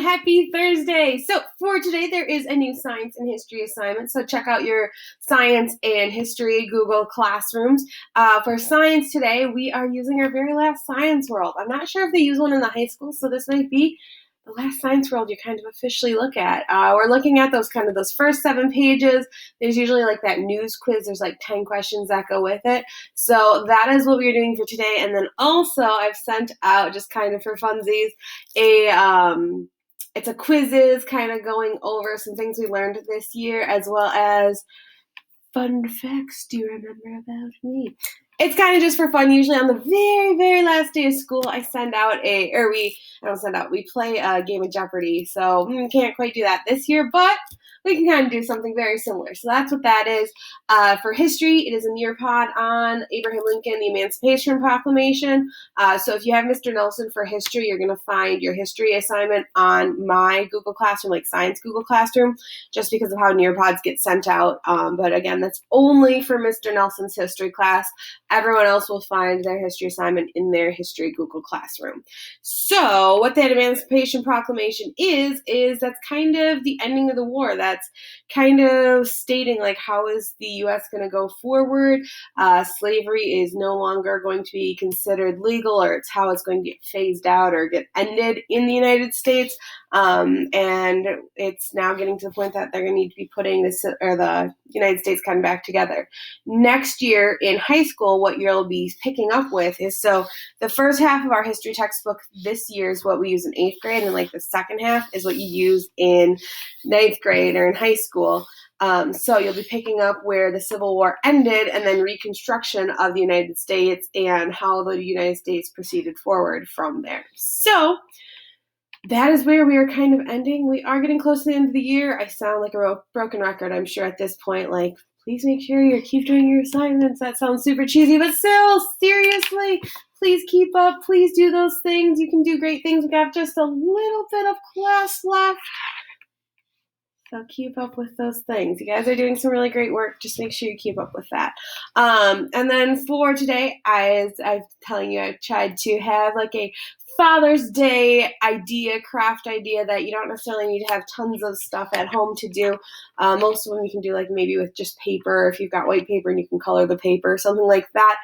Happy Thursday. So for today, there is a new science and history assignment. So check out your science and history Google Classrooms. For science today, we are using our very last Science World. I'm not sure if they use one in the high school, so this might be the last Science World you kind of officially look at. We're looking at those first 7 pages. There's usually like that news quiz. There's like 10 questions that go with it. So that is what we're doing for today. And then also I've sent out, just kind of for funsies, it's a quizzes kind of going over some things we learned this year, as well as fun facts do you remember about me? It's kind of just for fun. Usually on the very, very last day of school, I send out we play a game of Jeopardy. So can't quite do that this year, but we can kind of do something very similar. So that's what that is. For history, it is a Nearpod on Abraham Lincoln, the Emancipation Proclamation. So if you have Mr. Nelson for history, you're going to find your history assignment on my Google Classroom, like Science Google Classroom, just because of how Nearpods get sent out. But again, that's only for Mr. Nelson's history class. Everyone else will find their history assignment in their history Google Classroom. So what that Emancipation Proclamation is that's kind of the ending of the war. That's kind of stating like how is the U.S. going to go forward. Slavery is no longer going to be considered legal, or it's how it's going to get phased out or get ended in the United States. And it's now getting to the point that they're going to need to be putting the United States kind of back together. Next year in high school, what you'll be picking up with is, so the first half of our history textbook this year is what we use in 8th grade, and like the second half is what you use in 9th grade or in high school. So you'll be picking up where the Civil War ended, and then Reconstruction of the United States and how the United States proceeded forward from there. So that is where we are kind of ending. We are getting close to the end of the year. I sound like a broken record, I'm sure, at this point. Like, please make sure you keep doing your assignments. That sounds super cheesy, but still, seriously, please keep up. Please do those things. You can do great things. We got just a little bit of class left. So keep up with those things. You guys are doing some really great work. Just make sure you keep up with that. And then for today, as I'm telling you, I tried to have like a Father's Day craft idea that you don't necessarily need to have tons of stuff at home to do. Most of them you can do like maybe with just paper, if you've got white paper and you can color the paper, something like that.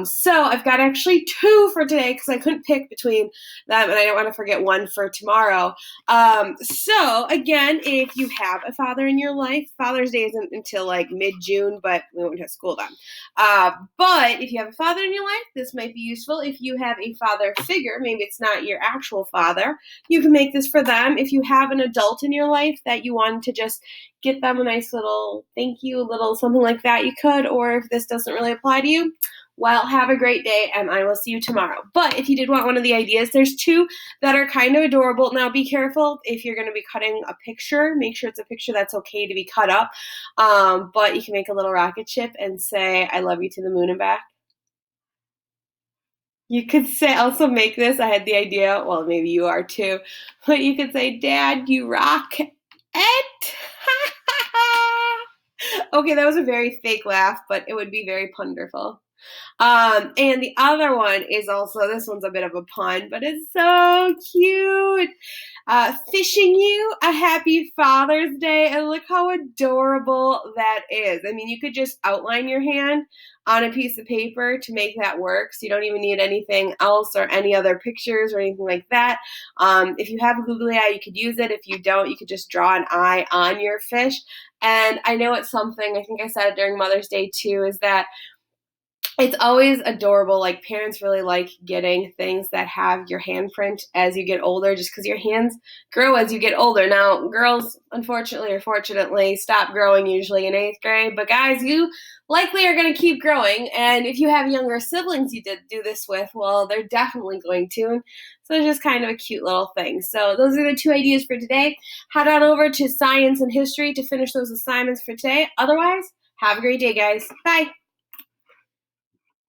So I've got actually 2 for today because I couldn't pick between them, and I don't want to forget one for tomorrow. So again, if you have a father in your life, Father's Day isn't until like mid-June, but we won't have school then. But if you have a father in your life, this might be useful. If you have a father figure, maybe it's not your actual father, you can make this for them. If you have an adult in your life that you want to just get them a nice little thank you, a little something like that, you could. Or if this doesn't really apply to you, well, have a great day, and I will see you tomorrow. But if you did want one of the ideas, there's 2 that are kind of adorable. Now, be careful if you're going to be cutting a picture. Make sure it's a picture that's okay to be cut up. But you can make a little rocket ship and say, I love you to the moon and back. You could also make this, I had the idea, well, maybe you are too, but you could say, Dad, you rock it. Okay, that was a very fake laugh, but it would be very punderful. And the other one is also, this one's a bit of a pun, but it's so cute. Fishing you a happy Father's Day, and look how adorable that is. I mean, you could just outline your hand on a piece of paper to make that work, so you don't even need anything else or any other pictures or anything like that. If you have a googly eye, you could use it. If you don't, you could just draw an eye on your fish. And I know it's something, I think I said it during Mother's Day too, is that it's always adorable. Like, parents really like getting things that have your handprint as you get older, just because your hands grow as you get older. Now, girls, unfortunately or fortunately, stop growing usually in 8th grade, but guys, you likely are going to keep growing. And if you have younger siblings you did do this with, well, they're definitely going to. So it's just kind of a cute little thing. So those are the 2 ideas for today. Head on over to Science and History to finish those assignments for today. Otherwise, have a great day, guys. Bye.